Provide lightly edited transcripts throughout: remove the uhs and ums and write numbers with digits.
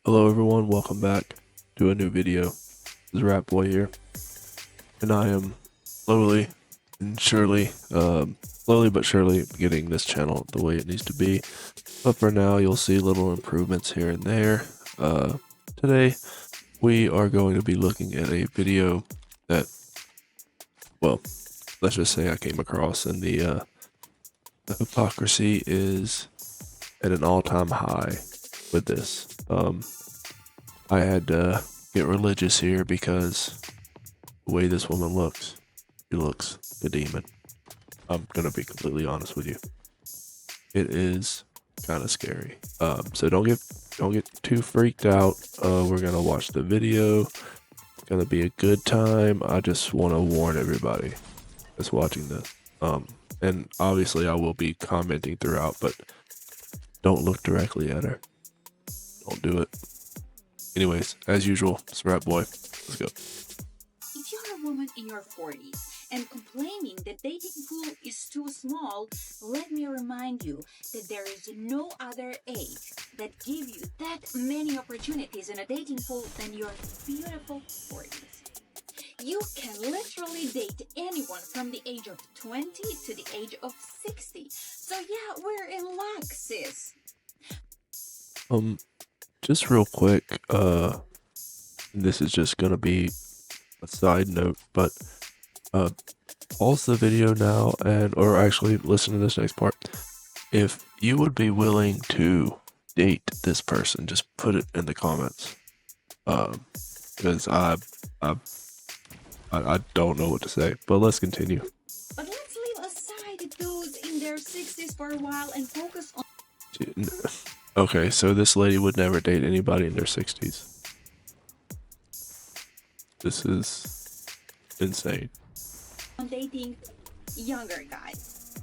Hello everyone, welcome back to a new video. This is Rat Boy here, and I am slowly but surely getting this channel the way it needs to be. But for now, you'll see little improvements here and there. Today, we are going to be looking at a video that, well, let's just say I came across, and the hypocrisy is at an all-time high with this. I had to get religious here because the way this woman looks, she looks a demon. I'm gonna be completely honest with you. It is kind of scary. So don't get too freaked out. We're gonna watch the video. It's gonna be a good time. I just want to warn everybody that's watching this. And obviously I will be commenting throughout, but don't look directly at her. Don't do it. Anyways, as usual, it's Rat Boy. Let's go. If you're a woman in your 40s and complaining that dating pool is too small, let me remind you that there is no other age that gives you that many opportunities in a dating pool than your beautiful 40s. You can literally date anyone from the age of 20 to the age of 60. So yeah, we're in luck, sis. Just real quick, this is just gonna be a side note, but pause the video now or actually listen to this next part. If you would be willing to date this person, just put it in the comments. Because I don't know what to say, but let's continue. But let's leave aside those in their 60s for a while and focus on Okay, so this lady would never date anybody in their 60s. This is insane. dating younger guys.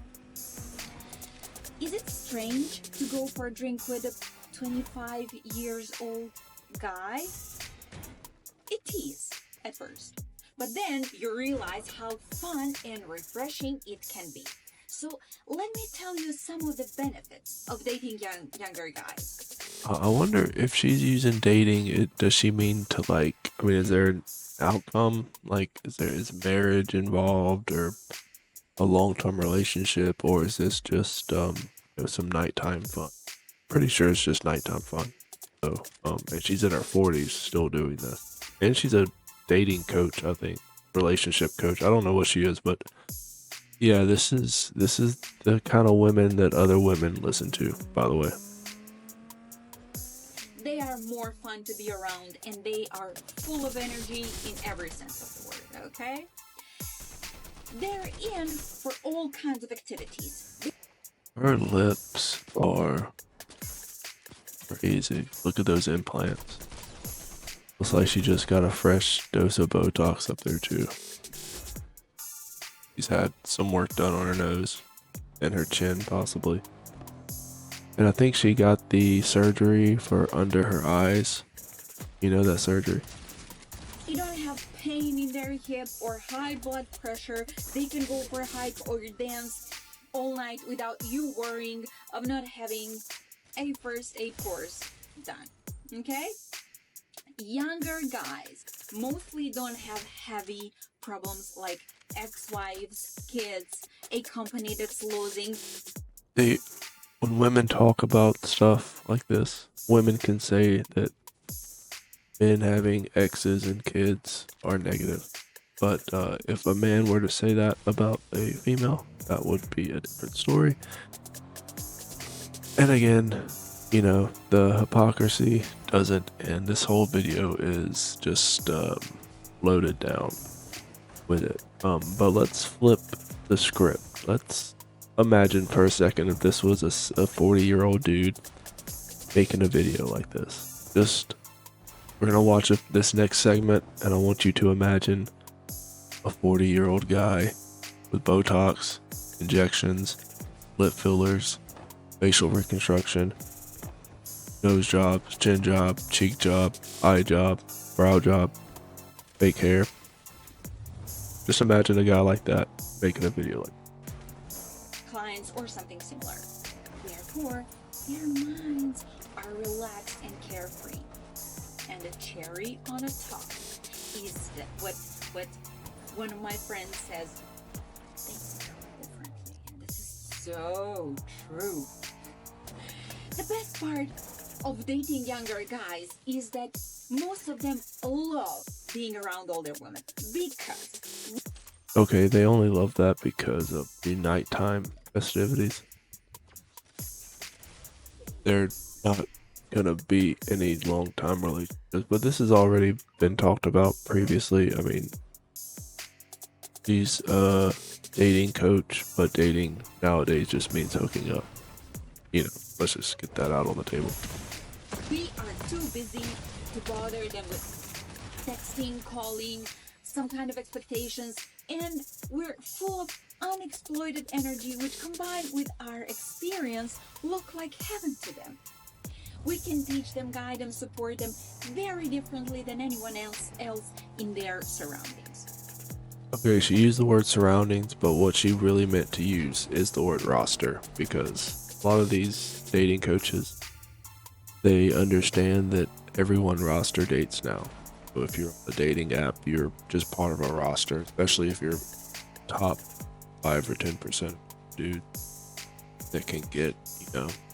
Is it strange to go for a drink with a 25 years old guy? It is at first, but then you realize how fun and refreshing it can be. So let me tell you some of the benefits of dating younger guys. I wonder if she's using dating, does she mean to is there an outcome? Is marriage involved or a long-term relationship, or is this just, some nighttime fun? Pretty sure it's just nighttime fun. So, and she's in her 40s still doing this. And she's a dating coach, I think, relationship coach. I don't know what she is, but yeah, this is the kind of women that other women listen to, by the way. They are more fun to be around and they are full of energy in every sense of the word, okay? They're in for all kinds of activities. Her lips are crazy. Look at those implants. Looks like she just got a fresh dose of Botox up there too. She's had some work done on her nose and her chin, possibly. And I think she got the surgery for under her eyes. You know that surgery? You don't have pain in their hip or high blood pressure. They can go for a hike or dance all night without you worrying of not having a first aid course done. Okay? Younger guys mostly don't have heavy problems like ex-wives, kids, a company that's losing. When women talk about stuff like this, women can say that men having exes and kids are negative. But if a man were to say that about a female, that would be a different story. And again, the hypocrisy doesn't end. This whole video is just loaded down with it. But let's flip the script. Let's imagine for a second if this was a 40-year-old dude making a video like this. We're gonna watch this next segment, and I want you to imagine a 40-year-old guy with Botox, injections, lip fillers, facial reconstruction, nose job, chin job, cheek job, eye job, brow job, fake hair. Just imagine a guy like that making a video like clients or something similar. Therefore, their minds are relaxed and carefree. And the cherry on the top is what one of my friends says, things go differently. And this is so true. The best part of dating younger guys is that most of them love being around older women because... Okay, they only love that because of the nighttime festivities. They're not gonna be any long-time relationships, but this has already been talked about previously. I mean, she's a dating coach, but dating nowadays just means hooking up. You know, let's just get that out on the table. We are too busy to bother them with texting, calling, some kind of expectations, and we're full of unexploited energy, which combined with our experience look like heaven to them. We can teach them, guide them, support them very differently than anyone else in their surroundings. Okay, she used the word surroundings, but what she really meant to use is the word roster, because a lot of these dating coaches, they understand that everyone roster dates now. So if you're on a dating app, you're just part of a roster, especially if you're top 5 or 10% dude that can get,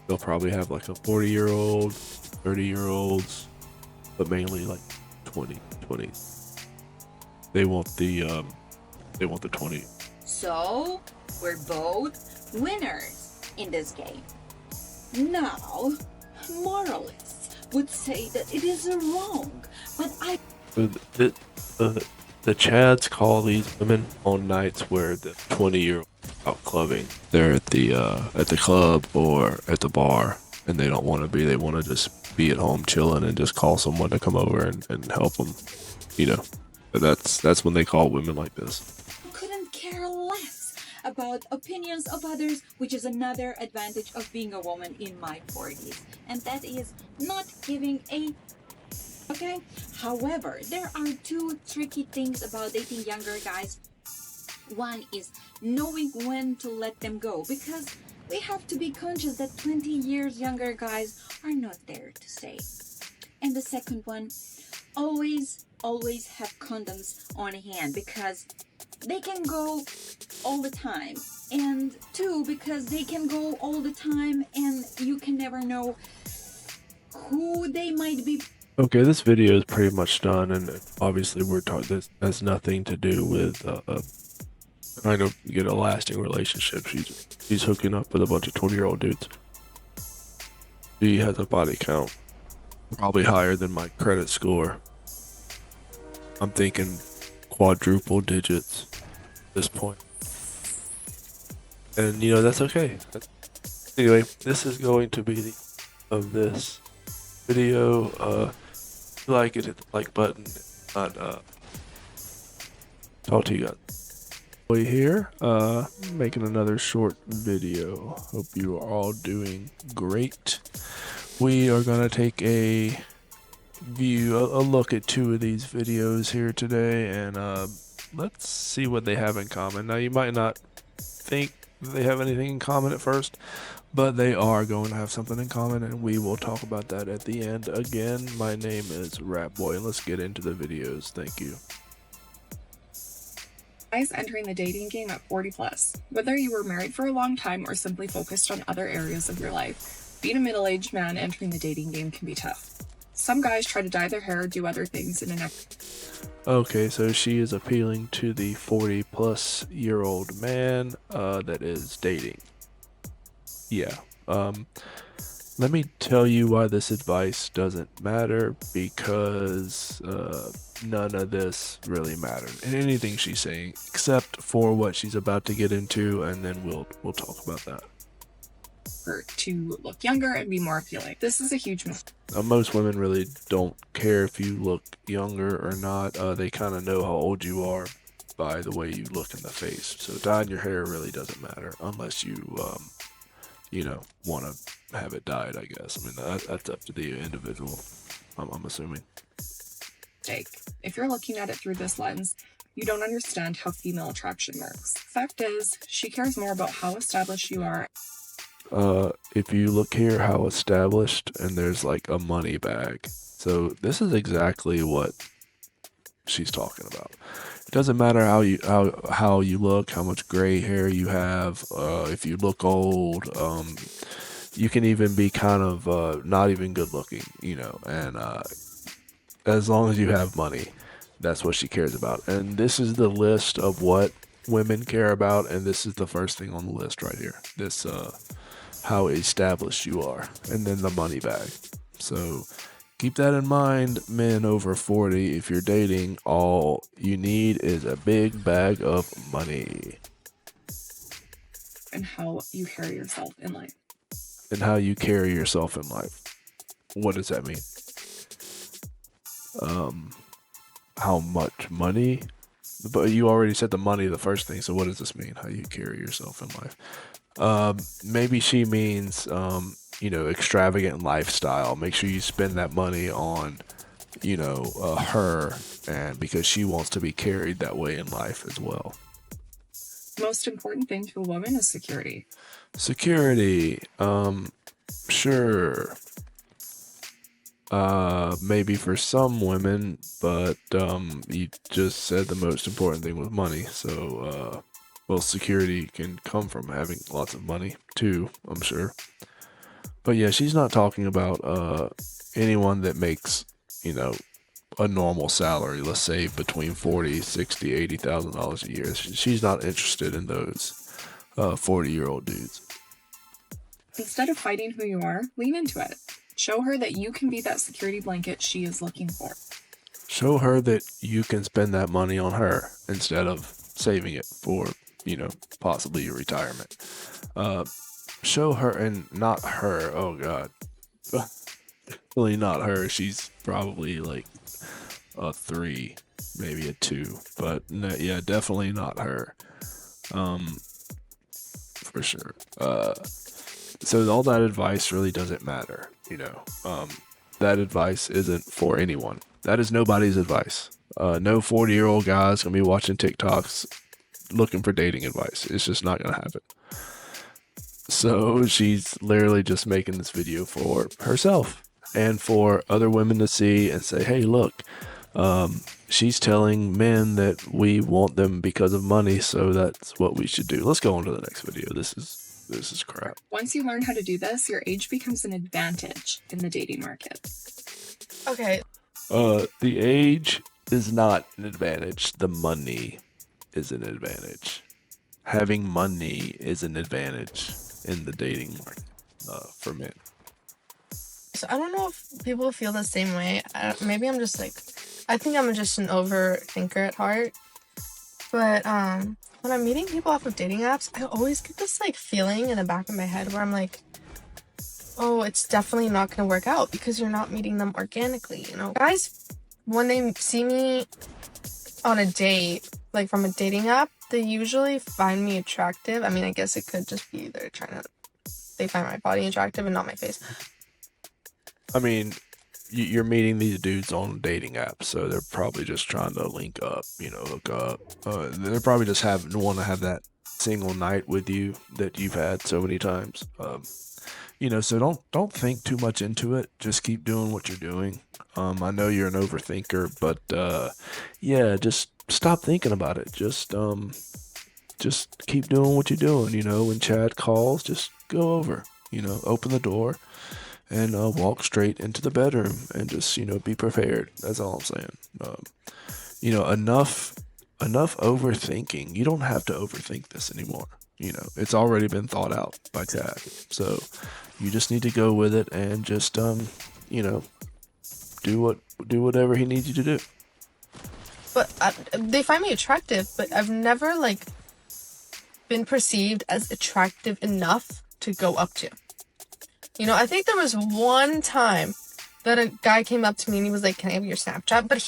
they'll probably have like a 40-year-old, 30-year-olds, but mainly like 20s. They want the 20. So we're both winners in this game. Now, moralists would say that it is wrong, but the Chads call these women on nights where the 20-year-old out clubbing. They're at the club or at the bar, and they don't want to be. They want to just be at home chilling and just call someone to come over and help them. That's when they call women like this. Couldn't care less about opinions of others, which is another advantage of being a woman in my 40s, and that is not giving a... Okay? However, there are two tricky things about dating younger guys. One is knowing when to let them go, because we have to be conscious that 20 years younger guys are not there to stay. And the second one, always have condoms on hand, because they can go all the time. And two, because they can go all the time and you can never know who they might be. Okay, this video is pretty much done, and obviously we're taught this has nothing to do with trying to get a lasting relationship. She's hooking up with a bunch of 20-year-old dudes. She has a body count probably higher than my credit score. I'm thinking quadruple digits at this point. And that's okay. Anyway, this is going to be the end of this video. If you like it, hit the like button. Not talk to you guys. Here, making another short video. Hope you are all doing great. We are gonna take a look at two of these videos here today, and let's see what they have in common. Now, you might not think they have anything in common at first, but they are going to have something in common, and we will talk about that at the end. Again, my name is Rat Boy, and let's get into the videos. Thank you. Guys entering the dating game at 40 plus. Whether you were married for a long time or simply focused on other areas of your life, being a middle-aged man entering the dating game can be tough. Some guys try to dye their hair or do other things in an effort. Okay, so she is appealing to the 40-plus-year-old man that is dating. Yeah. Let me tell you why this advice doesn't matter, because none of this really mattered in anything she's saying, except for what she's about to get into, and then we'll talk about that. To look younger and be more appealing. This is a huge mistake. Most women really don't care if you look younger or not. They kind of know how old you are by the way you look in the face. So dyeing your hair really doesn't matter unless you want to have it dyed, I guess. I mean, that's up to the individual, I'm assuming. If you're looking at it through this lens, you don't understand how female attraction works. Fact is, she cares more about how established you are. If you look here, how established, and there's like a money bag. So this is exactly what she's talking about. It doesn't matter how you look, how much gray hair you have, if you look old. You can even be kind of not even good looking, and as long as you have money, that's what she cares about. And this is the list of what women care about, and this is the first thing on the list right here. This how established you are, and then the money bag. So keep that in mind, men over 40. If you're dating, all you need is a big bag of money. And how you carry yourself in life. And how you carry yourself in life. What does that mean? How much money? But you already said the money, the first thing. So what does this mean? How you carry yourself in life? Maybe she means, extravagant lifestyle. Make sure you spend that money on, her, and because she wants to be carried that way in life as well. Most important thing to a woman is security. Security. Sure. Maybe for some women, but you just said the most important thing was money. So, well, security can come from having lots of money too, I'm sure. But yeah, she's not talking about anyone that makes, a normal salary, let's say between 40, 60, $80,000 a year. She's not interested in those 40-year-old dudes. Instead of fighting who you are, lean into it. Show her that you can be that security blanket she is looking for. Show her that you can spend that money on her instead of saving it for, possibly your retirement. Show her, and not her. Oh God, really not her. She's probably like a 3, maybe a 2, but no, yeah, definitely not her. For sure. So all that advice really doesn't matter, that advice isn't for anyone. That is nobody's advice. No 40-year-old guy's gonna be watching TikToks looking for dating advice. It's just not gonna happen. So she's literally just making this video for herself and for other women to see and say, hey, look, she's telling men that we want them because of money, so that's what we should do. Let's go on to the next video. This is crap. Once you learn how to do this, your age becomes an advantage in the dating market. Okay. The age is not an advantage. The money is an advantage. Having money is an advantage in the dating market for men. So I don't know if people feel the same way. Maybe I'm just I think I'm just an overthinker at heart. But when I'm meeting people off of dating apps, I always get this feeling in the back of my head where I'm like, oh, it's definitely not going to work out because you're not meeting them organically, Guys, when they see me on a date, from a dating app, they usually find me attractive. I mean, I guess it could just be they find my body attractive and not my face. I mean, you're meeting these dudes on dating apps, so they're probably just trying to link up, hook up. They're probably just want to have that single night with you that you've had so many times. So don't think too much into it. Just keep doing what you're doing. I know you're an overthinker, but yeah, just stop thinking about it. Just keep doing what you're doing. When Chad calls, just go over. Open the door and walk straight into the bedroom and just be prepared. That's all I'm saying. Enough overthinking. You don't have to overthink this anymore. It's already been thought out by Chad. So you just need to go with it and just do whatever he needs you to do. But they find me attractive, but I've never been perceived as attractive enough to go up to. I think there was one time that a guy came up to me and he was like, can I have your Snapchat? But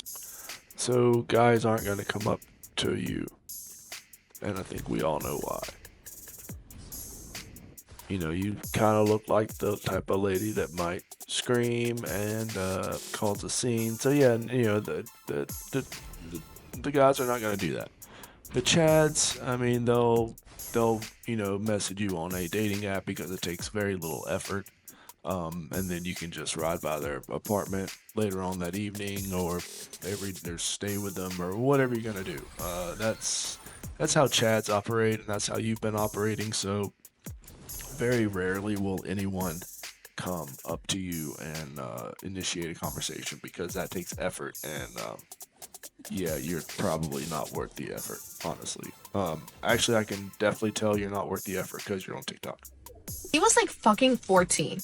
so guys aren't going to come up to you. And I think we all know why. You kind of look like the type of lady that might scream and cause a scene. So yeah, the guys are not going to do that. The Chads, I mean, they'll they'll, message you on a dating app because it takes very little effort. And then you can just ride by their apartment later on that evening, or or stay with them, or whatever you're gonna do. That's how Chads operate, and that's how you've been operating. So very rarely will anyone come up to you and initiate a conversation, because that takes effort, and yeah, you're probably not worth the effort, honestly. Actually, I can definitely tell you're not worth the effort because you're on TikTok. He was like fucking 14.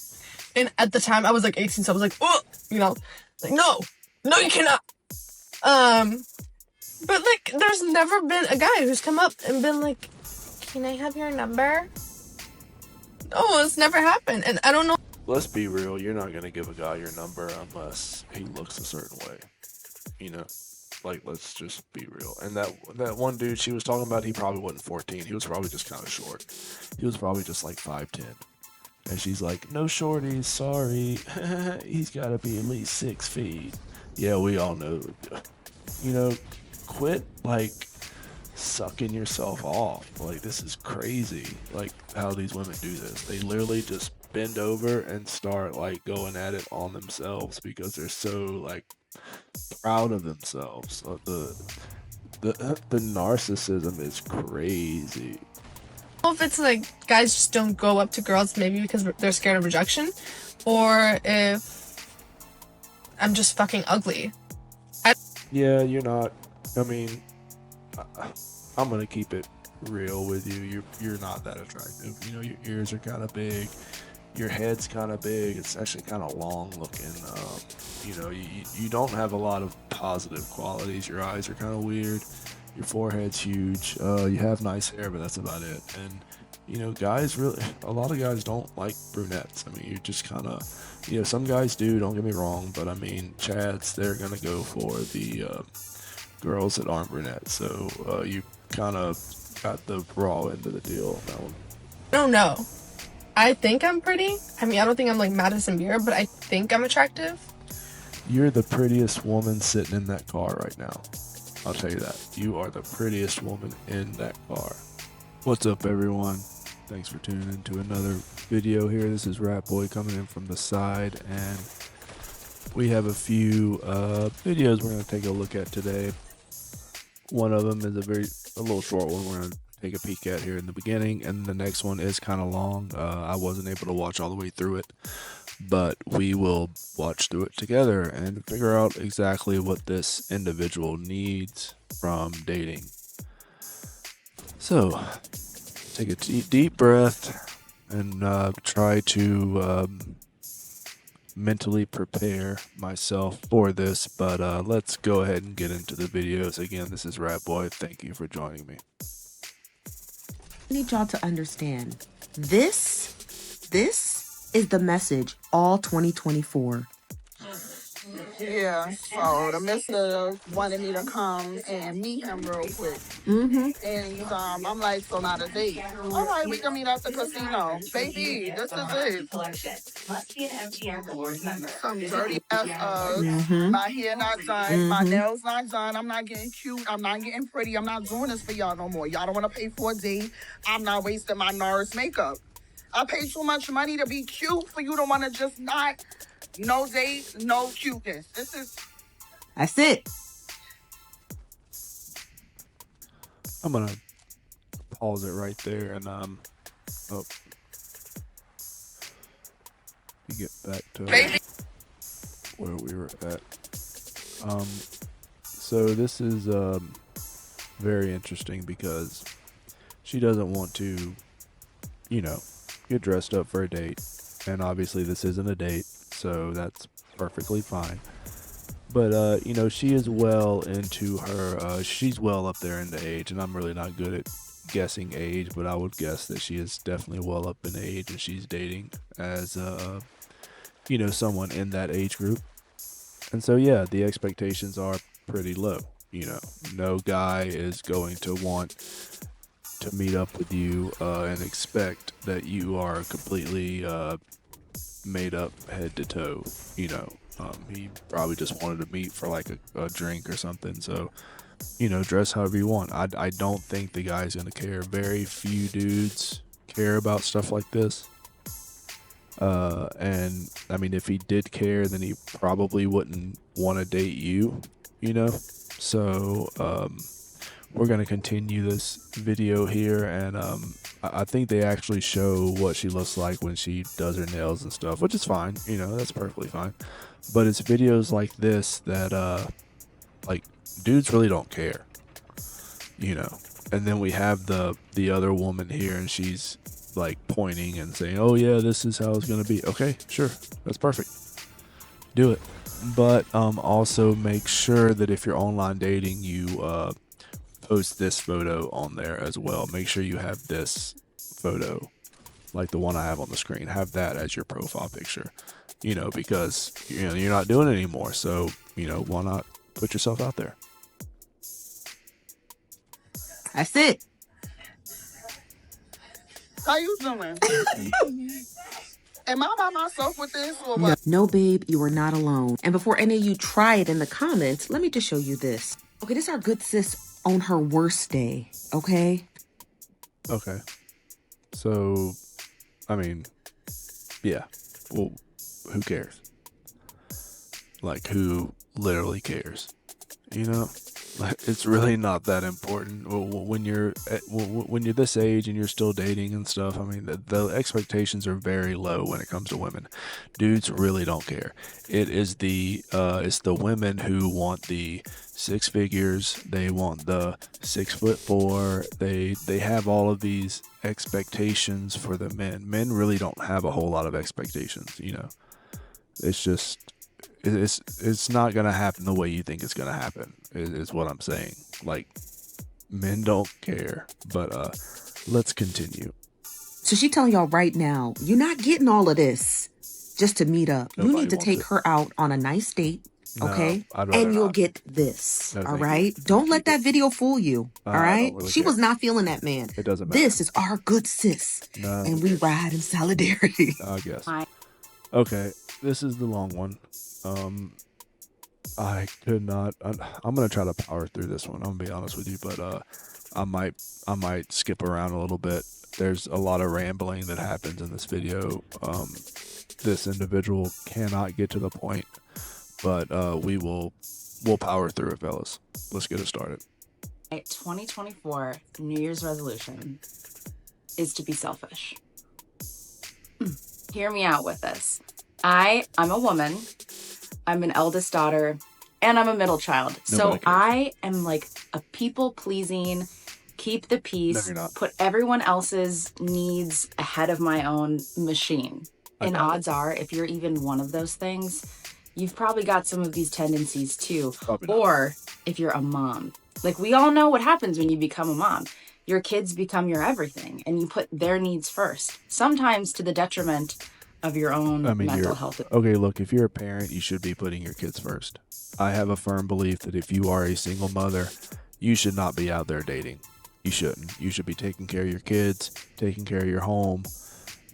And at the time I was like 18, so I was like, oh, like, no, you cannot. But like, there's never been a guy who's come up and been like, can I have your number? No, it's never happened. And I don't know. Let's be real, you're not gonna give a guy your number unless he looks a certain way. Like, let's just be real. And that one dude she was talking about, he probably wasn't 14. He was probably just kind of short. He was probably just like 5'10". And she's like, no shorties, sorry. He's got to be at least 6 feet. Yeah, we all know. Quit, like, sucking yourself off. Like, this is crazy, like, how these women do this. They literally just bend over and start, like, going at it on themselves because they're so, like, proud of themselves. The narcissism is crazy. If it's like guys just don't go up to girls maybe because they're scared of rejection, or if I'm just fucking ugly. Yeah, you're not. I mean, I'm gonna keep it real with you. You're not that attractive. Your ears are kind of big. Your head's kind of big. It's actually kind of long looking. You don't have a lot of positive qualities. Your eyes are kind of weird. Your forehead's huge. You have nice hair, but that's about it. And guys a lot of guys don't like brunettes. I mean, you're just kind of, some guys do. Don't get me wrong, but I mean, Chads, they're gonna go for the girls that aren't brunettes. So you kind of got the raw end of the deal on that one. I don't know. I think I'm pretty. I mean, I don't think I'm like Madison Beer, but I think I'm attractive. You're the prettiest woman sitting in that car right now. I'll tell you that. You are the prettiest woman in that car. What's up, everyone? Thanks for tuning in to another video here. This is Rat Boy coming in from the side, and we have a few videos we're going to take a look at today. One of them is a little short one we're going to take a peek at here in the beginning, and the next one is kind of long. I wasn't able to watch all the way through it, but we will watch through it together and figure out exactly what this individual needs from dating. So, take a deep breath and try to mentally prepare myself for this, but let's go ahead and get into the videos. Again, this is Rat Boy. Thank you for joining me. I need y'all to understand, this is the message all 2024. Yeah, so the mister wanted me to come and meet him real quick. And I'm like, so not a date. All right, we can meet at the casino. Baby, this is it. Some dirty ass my hair not done, my nails not done, I'm not getting cute, I'm not getting pretty, I'm not doing this for y'all no more. Y'all don't want to pay for a date. I'm not wasting my NARS makeup. I pay too much money to be cute for you to want to just not, no date, no cuteness. That's it. I'm gonna pause it right there and we get back to where we were at. So this is very interesting because she doesn't want to, get dressed up for a date, and obviously this isn't a date, so that's perfectly fine. But she is well into her she's well up there in the age, and I'm really not good at guessing age, but I would guess that she is definitely well up in age, and she's dating as someone in that age group. And so yeah, the expectations are pretty low. No guy is going to want to meet up with you and expect that you are completely made up head to toe. He probably just wanted to meet for like a drink or something. So you know, dress however you want. I don't think the guy's gonna care. Very few dudes care about stuff like this. And I mean, if he did care, then he probably wouldn't want to date you, you know? So, we're going to continue this video here, and I think they actually show what she looks like when she does her nails and stuff, which is fine, you know, that's perfectly fine. But it's videos like this that, like, dudes really don't care, you know? And then we have the other woman here, and she's like pointing and saying, oh yeah, this is how it's gonna be. Okay, sure, that's perfect, do it. But also make sure that if you're online dating, you post this photo on there as well. Make sure you have this photo, like the one I have on the screen, have that as your profile picture, you know, because you know you're not doing it anymore, so you know, why not put yourself out there? That's it. How you doing? Am I by myself with this or what? No, babe, you are not alone. And before any of you try it in the comments, let me just show you this. Okay, this is our good sis on her worst day, okay? Okay. So, I mean, yeah. Well, who cares? Like, who literally cares? You know? Like, it's really not that important when you're this age and you're still dating and stuff. I mean, the expectations are very low when it comes to women. Dudes really don't care. It's the women who want the 6 figures. They want the 6'4". They have all of these expectations for the men. Men really don't have a whole lot of expectations. You know, it's just. It's not gonna happen the way you think it's gonna happen. Is what I'm saying. Like, men don't care. But let's continue. So she telling y'all right now, you're not getting all of this just to meet up. Nobody you need to wants take it. her out on a nice date, okay? I'd rather And you'll not. get this, No, all thank right? you. Don't let that video fool you, all I right? don't really She care. was not feeling that man. It doesn't matter. This is our good sis, No, and we ride in solidarity. I guess. Hi. Okay, this is the long one. I could not. I'm gonna try to power through this one. I'm gonna be honest with you, but I might skip around a little bit. There's a lot of rambling that happens in this video. This individual cannot get to the point, but we'll power through it, fellas. Let's get it started. 2024 New Year's resolution is to be selfish. Hear me out with this. I'm a woman. I'm an eldest daughter, and I'm a middle child. So Nobody cares. I am like a people-pleasing, keep the No, peace, you're not. put everyone else's needs ahead of my own machine. I And doubt it. odds are, if you're even one of those things, you've probably got some of these tendencies too. Probably not. Or if you're a mom. Like, we all know what happens when you become a mom. Your kids become your everything, and you put their needs first, sometimes to the detriment of your own mental health. Okay, look, if you're a parent, you should be putting your kids first. I have a firm belief that if you are a single mother, you should not be out there dating. You shouldn't. You should be taking care of your kids, taking care of your home.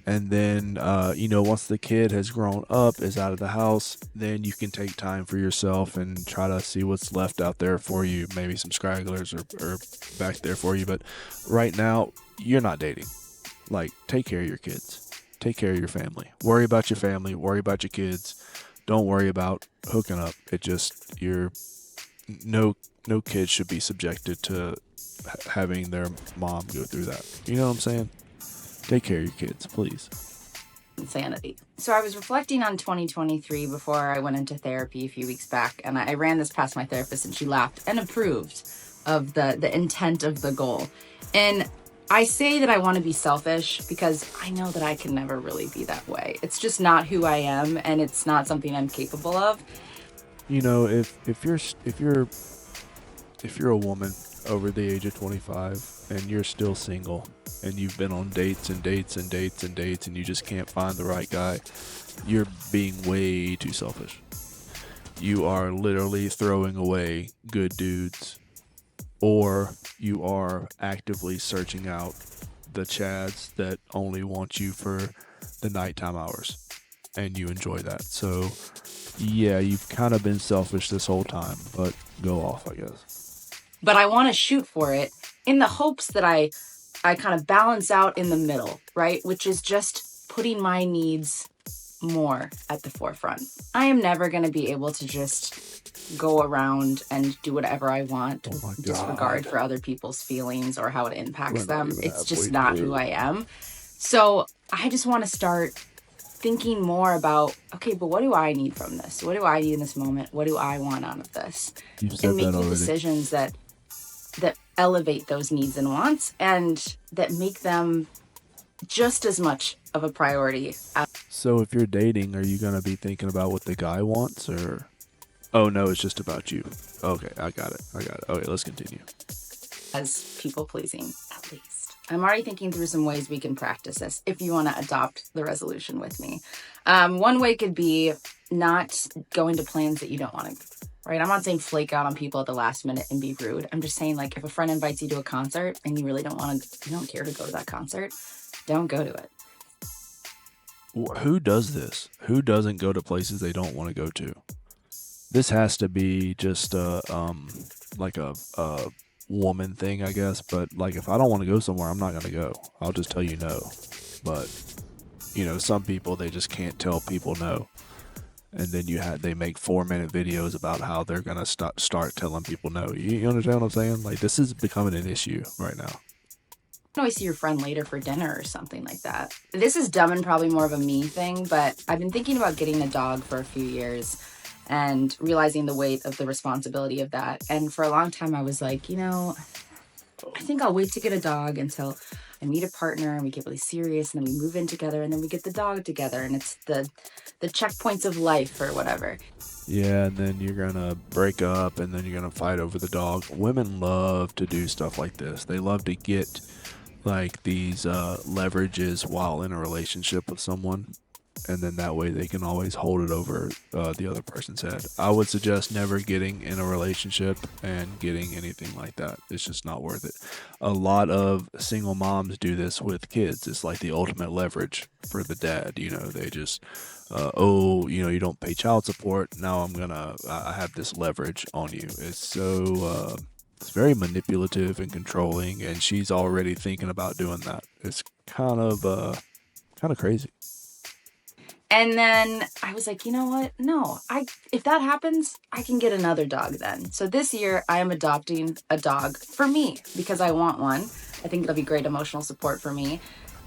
And then, once the kid has grown up, is out of the house, then you can take time for yourself and try to see what's left out there for you. Maybe some stragglers or back there for you. But right now, you're not dating. Like, take care of your kids. Take care of your family. Worry about your family. Worry about your kids. Don't worry about hooking up. No kid should be subjected to having their mom go through that. You know what I'm saying? Take care of your kids, please. Insanity. So I was reflecting on 2023 before I went into therapy a few weeks back, and I ran this past my therapist, and she laughed and approved of the intent of the goal. And I say that I want to be selfish because I know that I can never really be that way. It's just not who I am, and it's not something I'm capable of. You know, if you're a woman over the age of 25 and you're still single and you've been on dates and dates and dates and dates and you just can't find the right guy, you're being way too selfish. You are literally throwing away good dudes, or you are actively searching out the chads that only want you for the nighttime hours and you enjoy that. So yeah, you've kind of been selfish this whole time, but go off, I guess. but I want to shoot for it in the hopes that I kind of balance out in the middle, right? Which is just putting my needs more at the forefront. I am never going to be able to just go around and do whatever I want, disregard for other people's feelings or how it impacts them. It's just not who I am. So I just want to start thinking more about, okay, but what do I need from this? What do I need in this moment? What do I want out of this? And making decisions that elevate those needs and wants and that make them just as much of a priority. So if you're dating, are you going to be thinking about what the guy wants, or... Oh, no, it's just about you. Okay, I got it. Okay, let's continue. As people pleasing, at least. I'm already thinking through some ways we can practice this if you want to adopt the resolution with me. One way could be not going to plans that you don't want to, right? I'm not saying flake out on people at the last minute and be rude. I'm just saying, like, if a friend invites you to a concert and you really don't care to go to that concert, don't go to it. Who does this? Who doesn't go to places they don't want to go to? This has to be just like a woman thing, I guess. But like, if I don't want to go somewhere, I'm not gonna go. I'll just tell you no. But you know, some people, they just can't tell people no, and then they make 4-minute videos about how they're gonna start telling people no. You understand what I'm saying? Like, this is becoming an issue right now. You can always see your friend later for dinner or something like that. This is dumb and probably more of a me thing, but I've been thinking about getting a dog for a few years and realizing the weight of the responsibility of that. And for a long time, I was like, you know, I think I'll wait to get a dog until I meet a partner and we get really serious and then we move in together and then we get the dog together and it's the checkpoints of life or whatever. Yeah, and then you're gonna break up and then you're gonna fight over the dog. Women love to do stuff like this. They love to get like these leverages while in a relationship with someone, and then that way they can always hold it over the other person's head. I would suggest never getting in a relationship and getting anything like that. It's just not worth it. A lot of single moms do this with kids. It's like the ultimate leverage for the dad. You know, they just you don't pay child support, now I have this leverage on you. It's so it's very manipulative and controlling, and she's already thinking about doing that. It's kind of crazy. And then I was like, you know what? No, if that happens, I can get another dog then. So this year I am adopting a dog for me because I want one. I think it'll be great emotional support for me.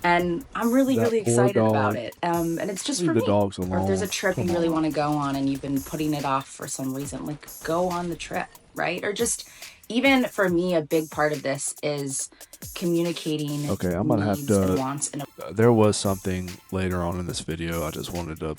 And I'm really excited about it. And it's just for me. Or if there's a trip you really want to go on and you've been putting it off for some reason, like, go on the trip, right? Or just, even for me, a big part of this is communicating. Okay, I'm gonna have to. And wants there was something later on in this video I just wanted to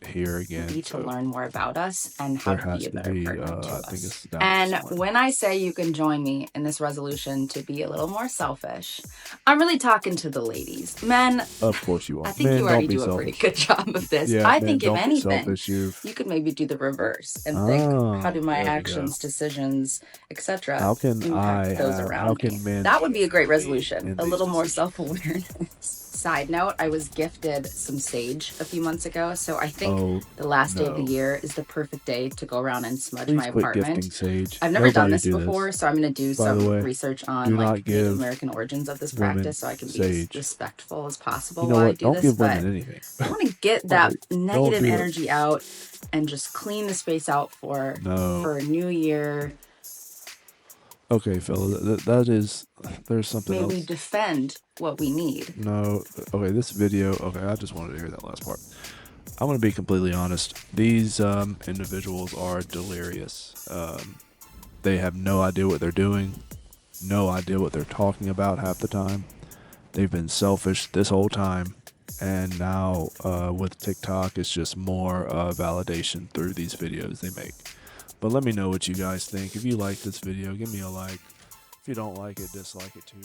hear again. Need to learn more about us and how to be a better partner to us. And when I say you can join me in this resolution to be a little more selfish, I'm really talking to the ladies. Men, of course you are. I think you already do a pretty good job of this. Yeah, I think if anything, you could maybe do the reverse and think, how do my actions, decisions, etc. How can impact those around me? That would be a great resolution. A little more self-awareness. Side note, I was gifted some sage a few months ago, so I think the last day of the year is the perfect day to go around and smudge my apartment. Sage. I've never done this before, so I'm going to do some research on like Native American origins of this practice so I can be as respectful as possible while I do this. But I want to get that negative energy out and just clean the space out for a new year. Okay, fella, there's something else. Maybe defend what we need. No, okay, this video, I just wanted to hear that last part. I'm going to be completely honest. These individuals are delirious. They have no idea what they're doing, no idea what they're talking about half the time. They've been selfish this whole time, and now with TikTok, it's just more validation through these videos they make. But let me know what you guys think. If you like this video, give me a like. If you don't like it, dislike it too.